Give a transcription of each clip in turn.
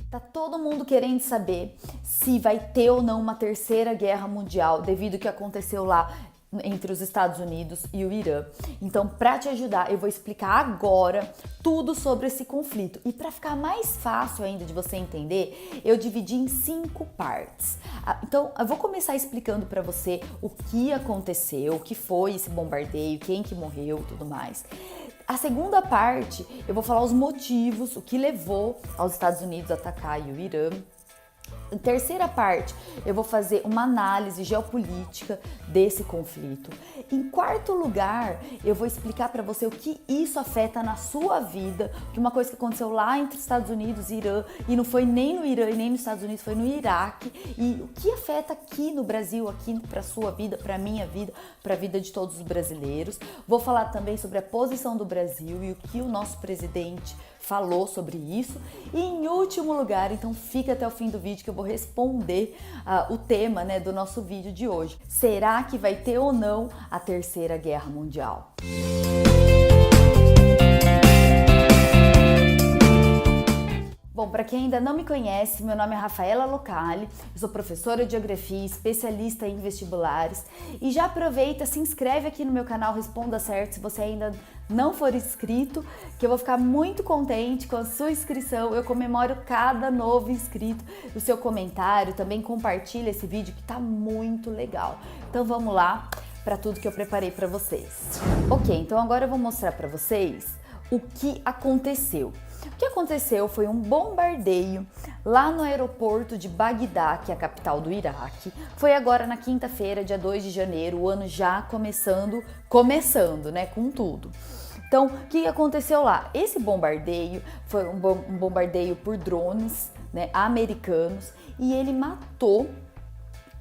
Tá todo mundo querendo saber se vai ter ou não uma terceira guerra mundial devido ao que aconteceu lá entre os Estados Unidos e o Irã. Então, para te ajudar, eu vou explicar agora tudo sobre esse conflito. E para ficar mais fácil ainda de você entender, eu dividi em 5 partes. Então, eu vou começar explicando para você o que aconteceu, o que foi esse bombardeio, quem que morreu, tudo mais. A segunda parte, eu vou falar os motivos, o que levou aos Estados Unidos a atacar o Irã. Em terceira parte, eu vou fazer uma análise geopolítica desse conflito. Em quarto lugar, eu vou explicar para você o que isso afeta na sua vida, que uma coisa que aconteceu lá entre Estados Unidos e Irã, e não foi nem no Irã e nem nos Estados Unidos, foi no Iraque, e o que afeta aqui no Brasil, aqui para sua vida, para minha vida, para a vida de todos os brasileiros. Vou falar também sobre a posição do Brasil e o que o nosso presidente falou sobre isso. E em último lugar, então fica até o fim do vídeo que eu vou responder o tema, né, do nosso vídeo de hoje. Será que vai ter ou não a terceira guerra mundial? Bom, para quem ainda não me conhece, meu nome é Rafaela Locali, eu sou professora de Geografia, especialista em vestibulares, e já aproveita, se inscreve aqui no meu canal Responda Certo se você ainda não for inscrito, que eu vou ficar muito contente com a sua inscrição. Eu comemoro cada novo inscrito, o seu comentário, também compartilha esse vídeo que tá muito legal. Então vamos lá para tudo que eu preparei para vocês. Ok, então agora eu vou mostrar para vocês o que aconteceu. O que aconteceu foi um bombardeio lá no aeroporto de Bagdá, que é a capital do Iraque. Foi agora na quinta-feira, dia 2 de janeiro, o ano já começando, né, com tudo. Então, o que aconteceu lá? Esse bombardeio foi um bombardeio por drones, né, americanos, e ele matou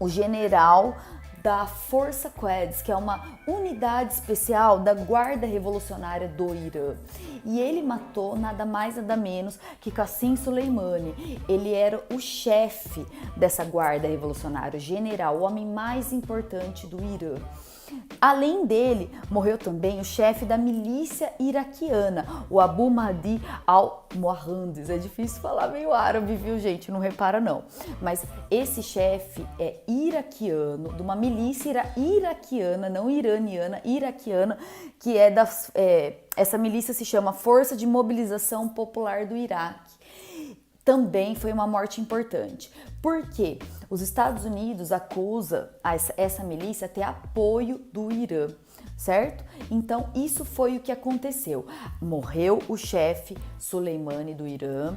o general da Força Quds, que é uma unidade especial da Guarda Revolucionária do Irã. E ele matou nada mais nada menos que Qasem Soleimani. Ele era o chefe dessa Guarda Revolucionária, o general, o homem mais importante do Irã. Além dele, morreu também o chefe da milícia iraquiana, o Abu Mahdi al-Muhandis. É difícil falar meio árabe, viu, gente? Não repara não. Mas esse chefe é iraquiano, de uma milícia iraquiana, não iraniana, iraquiana, que essa milícia se chama Força de Mobilização Popular do Iraque. Também foi uma morte importante, porque os Estados Unidos acusam essa milícia a ter apoio do Irã, certo? Então isso foi o que aconteceu. Morreu o chefe Soleimani do Irã,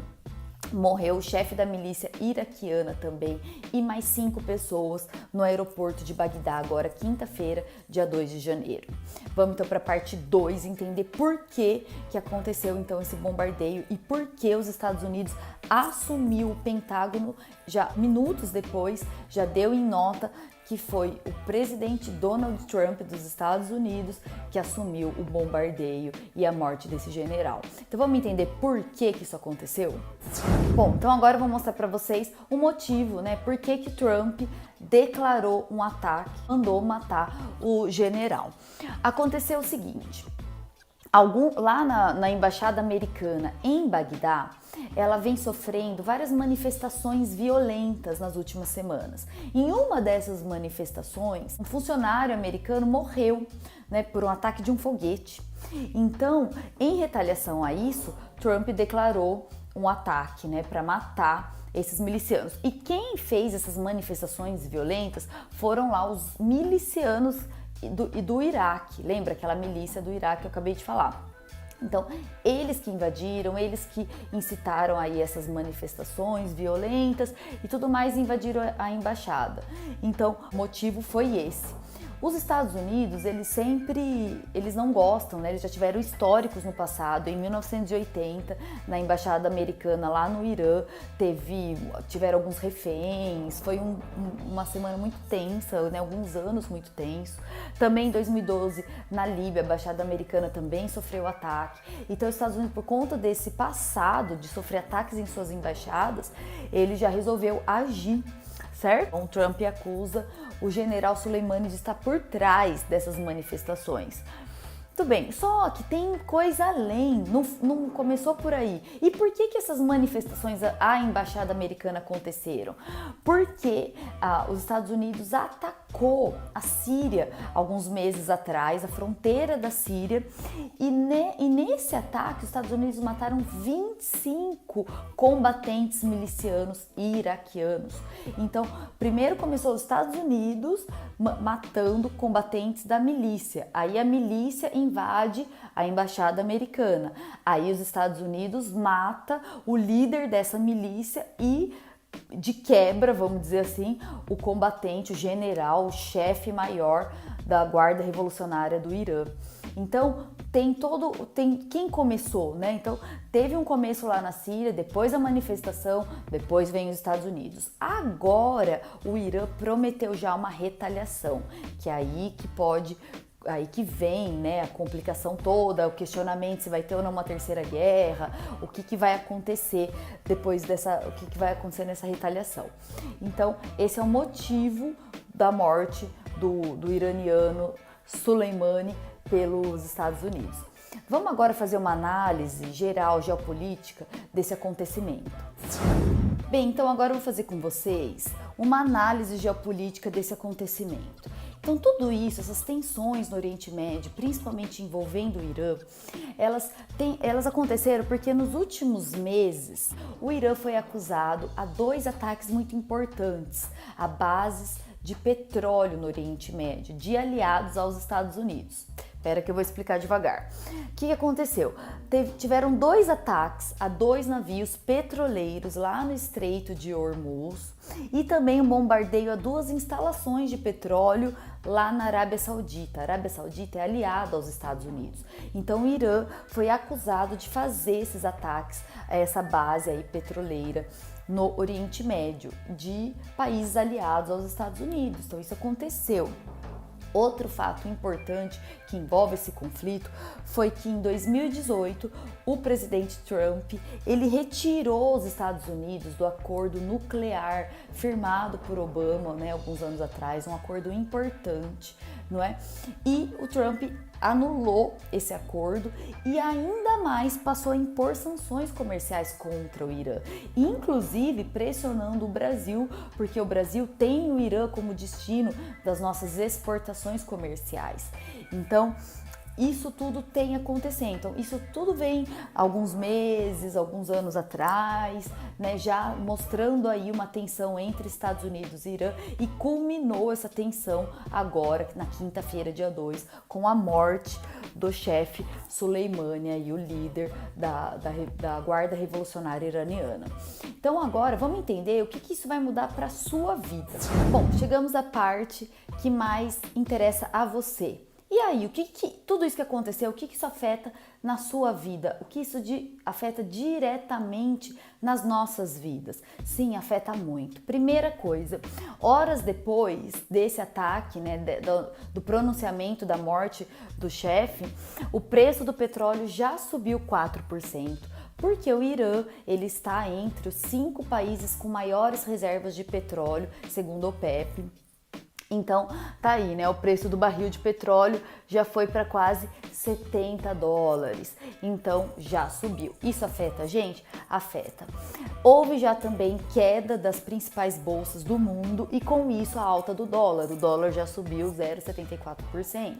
morreu o chefe da milícia iraquiana também e mais 5 pessoas no aeroporto de Bagdá, agora quinta-feira, dia 2 de janeiro. Vamos então para a parte 2, entender por que aconteceu então esse bombardeio e por que os Estados Unidos assumiu o Pentágono já minutos depois, já deu em nota que foi o presidente Donald Trump dos Estados Unidos que assumiu o bombardeio e a morte desse general. Então vamos entender por que isso aconteceu? Bom, então agora eu vou mostrar para vocês o motivo, né? Por que Trump declarou um ataque, mandou matar o general. Aconteceu o seguinte, lá na embaixada americana em Bagdá, ela vem sofrendo várias manifestações violentas nas últimas semanas. Em uma dessas manifestações, um funcionário americano morreu, né, por um ataque de um foguete. Então, em retaliação a isso, Trump declarou um ataque, né, para matar esses milicianos. E quem fez essas manifestações violentas foram lá os milicianos do Iraque. Lembra aquela milícia do Iraque que eu acabei de falar? Então, eles que invadiram, eles que incitaram aí essas manifestações violentas e tudo mais, invadiram a embaixada. Então, o motivo foi esse. Os Estados Unidos, eles não gostam, né? Eles já tiveram históricos no passado. Em 1980, na embaixada americana lá no Irã, tiveram alguns reféns. Foi uma semana muito tensa, né? Alguns anos muito tenso. Também em 2012, na Líbia, a embaixada americana também sofreu ataque. Então, os Estados Unidos, por conta desse passado de sofrer ataques em suas embaixadas, ele já resolveu agir, certo? O Trump acusa o general Soleimani de estar por trás dessas manifestações. Tudo bem, só que tem coisa além, não começou por aí. E por que essas manifestações à embaixada americana aconteceram? Porque os Estados Unidos atacou a Síria alguns meses atrás, a fronteira da Síria, e nesse ataque os Estados Unidos mataram 25 combatentes milicianos iraquianos. Então, primeiro começou os Estados Unidos matando combatentes da milícia, aí a milícia invade a embaixada americana, aí os Estados Unidos mata o líder dessa milícia e, de quebra, vamos dizer assim, o combatente, o general, o chefe maior da Guarda Revolucionária do Irã. Então tem quem começou, né? Então teve um começo lá na Síria, depois a manifestação, depois vem os Estados Unidos. Agora o Irã prometeu já uma retaliação, que é aí que vem, né, a complicação toda, o questionamento se vai ter ou não uma terceira guerra, o que vai acontecer depois o que vai acontecer nessa retaliação. Então, esse é o motivo da morte do iraniano Soleimani pelos Estados Unidos. Vamos agora fazer uma análise geral, geopolítica desse acontecimento. Bem, então agora eu vou fazer com vocês uma análise geopolítica desse acontecimento. Então tudo isso, essas tensões no Oriente Médio, principalmente envolvendo o Irã, elas aconteceram porque nos últimos meses o Irã foi acusado a 2 ataques muito importantes a bases de petróleo no Oriente Médio, de aliados aos Estados Unidos. Espera que eu vou explicar devagar. O que aconteceu? Tiveram 2 ataques a 2 navios petroleiros lá no Estreito de Hormuz e também um bombardeio a 2 instalações de petróleo lá na Arábia Saudita. A Arábia Saudita é aliada aos Estados Unidos. Então o Irã foi acusado de fazer esses ataques a essa base aí petroleira no Oriente Médio, de países aliados aos Estados Unidos. Então isso aconteceu. Outro fato importante que envolve esse conflito foi que em 2018 o presidente Trump ele retirou os Estados Unidos do acordo nuclear firmado por Obama, né, alguns anos atrás, um acordo importante, não é? E o Trump anulou esse acordo e ainda mais passou a impor sanções comerciais contra o Irã, inclusive pressionando o Brasil, porque o Brasil tem o Irã como destino das nossas exportações comerciais. Então, isso tudo tem acontecendo. Então, isso tudo vem alguns meses, alguns anos atrás, né, já mostrando aí uma tensão entre Estados Unidos e Irã, e culminou essa tensão agora, na quinta-feira, dia 2, com a morte do chefe Soleimani, aí, o líder da Guarda Revolucionária Iraniana. Então agora vamos entender o que isso vai mudar para a sua vida. Bom, chegamos à parte que mais interessa a você. E aí, tudo isso que aconteceu, o que isso afeta na sua vida? O que isso afeta diretamente nas nossas vidas? Sim, afeta muito. Primeira coisa, horas depois desse ataque, né, do pronunciamento da morte do chefe, o preço do petróleo já subiu 4%. Porque o Irã ele está entre os 5 países com maiores reservas de petróleo, segundo a OPEP. Então, tá aí, né? O preço do barril de petróleo já foi para quase $70. Então, já subiu. Isso afeta a gente? Afeta. Houve já também queda das principais bolsas do mundo e com isso a alta do dólar. O dólar já subiu 0,74%.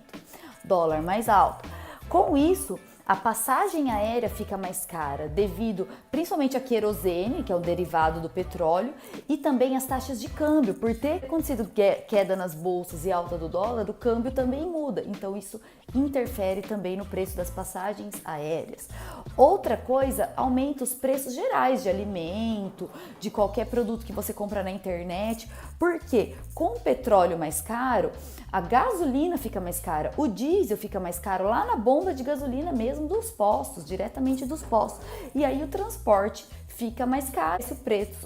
Dólar mais alto. Com isso, a passagem aérea fica mais cara devido principalmente a querosene, que é o derivado do petróleo, e também as taxas de câmbio. Por ter acontecido queda nas bolsas e alta do dólar, o câmbio também muda. Então isso interfere também no preço das passagens aéreas. Outra coisa, aumenta os preços gerais de alimento, de qualquer produto que você compra na internet. Porque com o petróleo mais caro, a gasolina fica mais cara, o diesel fica mais caro lá na bomba de gasolina mesmo dos postos, diretamente dos postos. E aí o transporte fica mais caro,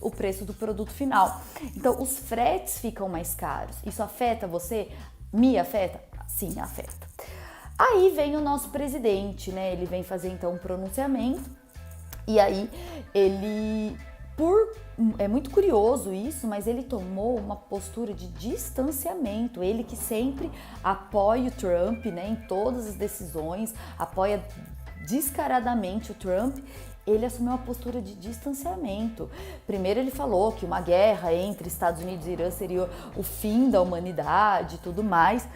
o preço do produto final. Então os fretes ficam mais caros. Isso afeta você? Me afeta? Sim, afeta. Aí vem o nosso presidente, né? Ele vem fazer então um pronunciamento e aí ele É muito curioso isso, mas ele tomou uma postura de distanciamento. Ele que sempre apoia o Trump, né, em todas as decisões, apoia descaradamente o Trump. Ele assumiu uma postura de distanciamento. Primeiro ele falou que uma guerra entre Estados Unidos e Irã seria o fim da humanidade e tudo mais,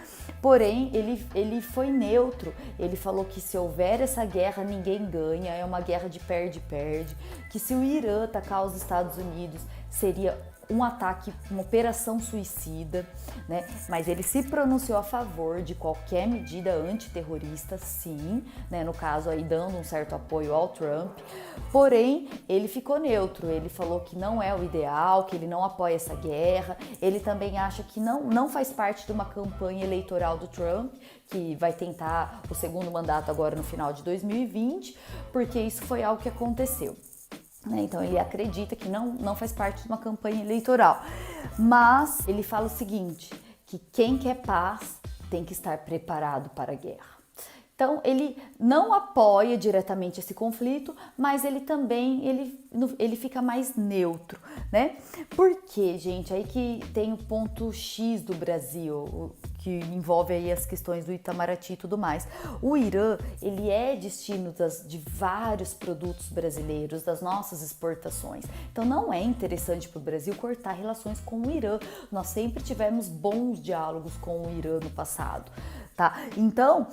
porém ele foi neutro. Ele falou que se houver essa guerra ninguém ganha, é uma guerra de perde-perde, que se o Irã atacar os Estados Unidos seria um ataque, uma operação suicida, né? Mas ele se pronunciou a favor de qualquer medida antiterrorista, sim, né? No caso aí dando um certo apoio ao Trump, porém ele ficou neutro. Ele falou que não é o ideal, que ele não apoia essa guerra. Ele também acha que não faz parte de uma campanha eleitoral do Trump, que vai tentar o segundo mandato agora no final de 2020, porque isso foi algo que aconteceu. Então ele acredita que não faz parte de uma campanha eleitoral, mas ele fala o seguinte, que quem quer paz tem que estar preparado para a guerra. Então ele não apoia diretamente esse conflito, mas ele também ele fica mais neutro, né? Porque, gente, aí que tem o ponto X do Brasil, que envolve aí as questões do Itamaraty e tudo mais. O Irã, ele é destino de vários produtos brasileiros, das nossas exportações. Então não é interessante para o Brasil cortar relações com o Irã. Nós sempre tivemos bons diálogos com o Irã no passado, tá? Então,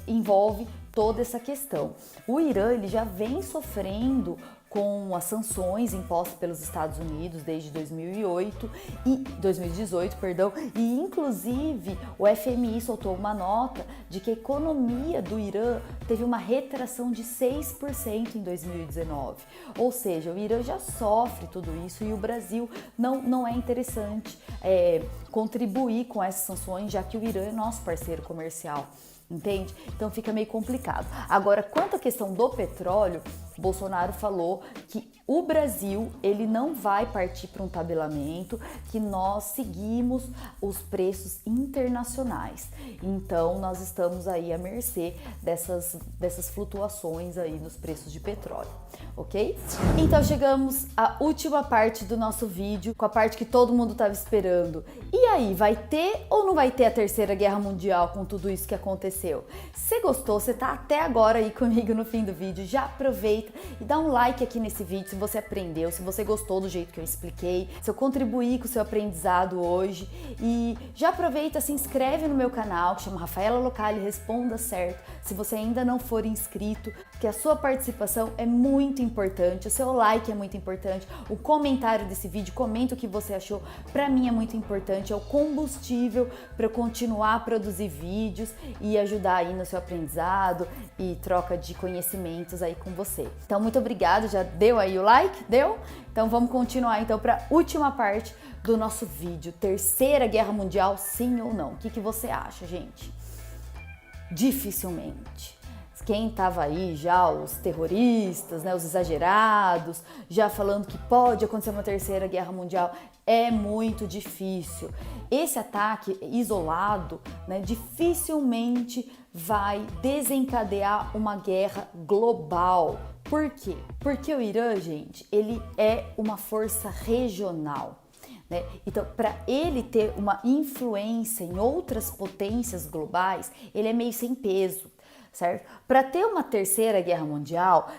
envolve toda essa questão. O Irã, ele já vem sofrendo com as sanções impostas pelos Estados Unidos desde 2018, e inclusive o FMI soltou uma nota de que a economia do Irã teve uma retração de 6% em 2019. Ou seja, o Irã já sofre tudo isso e o Brasil não é interessante contribuir com essas sanções, já que o Irã é nosso parceiro comercial. Entende? Então fica meio complicado. Agora, quanto à questão do petróleo, Bolsonaro falou que o Brasil, ele não vai partir para um tabelamento, que nós seguimos os preços internacionais. Então, nós estamos aí à mercê dessas flutuações aí nos preços de petróleo, ok? Então, chegamos à última parte do nosso vídeo, com a parte que todo mundo estava esperando. E aí, vai ter ou não vai ter a Terceira Guerra Mundial com tudo isso que aconteceu? Se gostou, você tá até agora aí comigo no fim do vídeo, já aproveita e dá um like aqui nesse vídeo se você aprendeu, se você gostou do jeito que eu expliquei, se eu contribuí com o seu aprendizado hoje. E já aproveita, se inscreve no meu canal, que chama Rafaela Locali, Responda Certo, se você ainda não for inscrito, que a sua participação é muito importante, o seu like é muito importante, o comentário desse vídeo, comenta o que você achou, pra mim é muito importante, é o combustível para eu continuar a produzir vídeos e ajudar aí no seu aprendizado e troca de conhecimentos aí com você. Então, muito obrigada, já deu aí o like? Deu? Então vamos continuar então para a última parte do nosso vídeo. Terceira Guerra Mundial, sim ou não? O que você acha, gente? Dificilmente. Quem estava aí já, os terroristas, né, os exagerados, já falando que pode acontecer uma terceira guerra mundial, é muito difícil. Esse ataque isolado, né, dificilmente vai desencadear uma guerra global. Por quê? Porque o Irã, gente, ele é uma força regional. Então, para ele ter uma influência em outras potências globais, ele é meio sem peso, certo? Para ter uma terceira guerra mundial,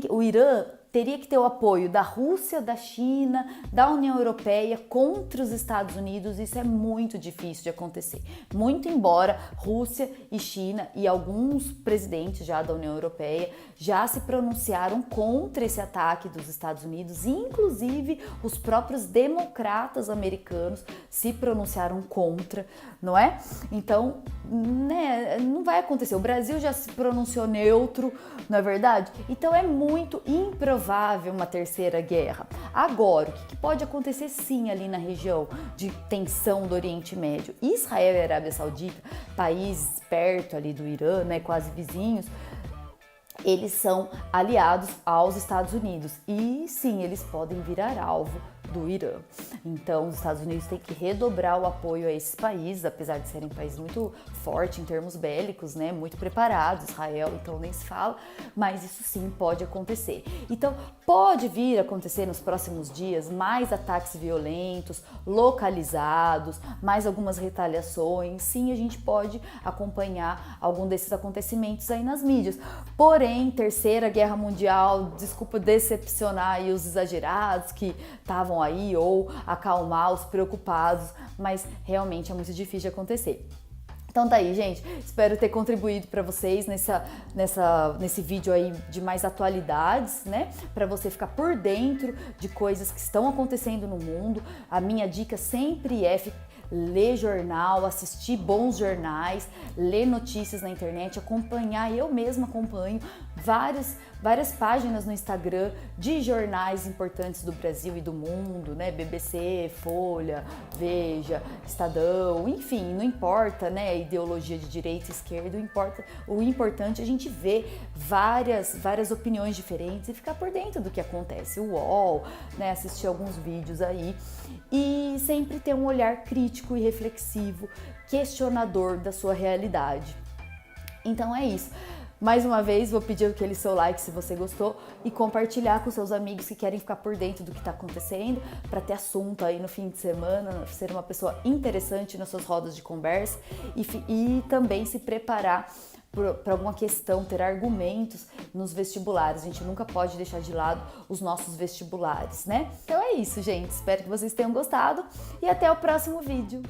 o Irã teria que ter o apoio da Rússia, da China, da União Europeia contra os Estados Unidos. Isso é muito difícil de acontecer. Muito embora Rússia e China e alguns presidentes já da União Europeia já se pronunciaram contra esse ataque dos Estados Unidos, inclusive os próprios democratas americanos se pronunciaram contra, não é? Então, né, não vai acontecer. O Brasil já se pronunciou neutro, não é verdade? Então é muito improvável uma terceira guerra. Agora, o que pode acontecer sim ali na região de tensão do Oriente Médio? Israel e Arábia Saudita, países perto ali do Irã, né, quase vizinhos, eles são aliados aos Estados Unidos e sim, eles podem virar alvo do Irã. Então, os Estados Unidos têm que redobrar o apoio a esses países, apesar de serem países muito fortes em termos bélicos, né? Muito preparados, Israel, então nem se fala, mas isso sim pode acontecer. Então, pode vir a acontecer nos próximos dias mais ataques violentos, localizados, mais algumas retaliações. Sim, a gente pode acompanhar algum desses acontecimentos aí nas mídias. Porém, Terceira Guerra Mundial, desculpa decepcionar aí os exagerados que estavam aí ou acalmar os preocupados, mas realmente é muito difícil de acontecer. Então tá aí, gente, espero ter contribuído para vocês nesse vídeo aí de mais atualidades, né? Para você ficar por dentro de coisas que estão acontecendo no mundo. A minha dica sempre é ler jornal, assistir bons jornais, ler notícias na internet, acompanhar, eu mesma acompanho várias páginas no Instagram de jornais importantes do Brasil e do mundo, né? BBC, Folha, Veja, Estadão, enfim, não importa, né? A ideologia de direita e esquerda, o importante é a gente ver várias opiniões diferentes e ficar por dentro do que acontece. O UOL, né? Assistir alguns vídeos aí e sempre ter um olhar crítico e reflexivo, questionador da sua realidade. Então é isso. Mais uma vez, vou pedir aquele seu like se você gostou e compartilhar com seus amigos que querem ficar por dentro do que está acontecendo, para ter assunto aí no fim de semana, ser uma pessoa interessante nas suas rodas de conversa e também se preparar para alguma questão, ter argumentos nos vestibulares. A gente nunca pode deixar de lado os nossos vestibulares, né? Então é isso, gente. Espero que vocês tenham gostado e até o próximo vídeo.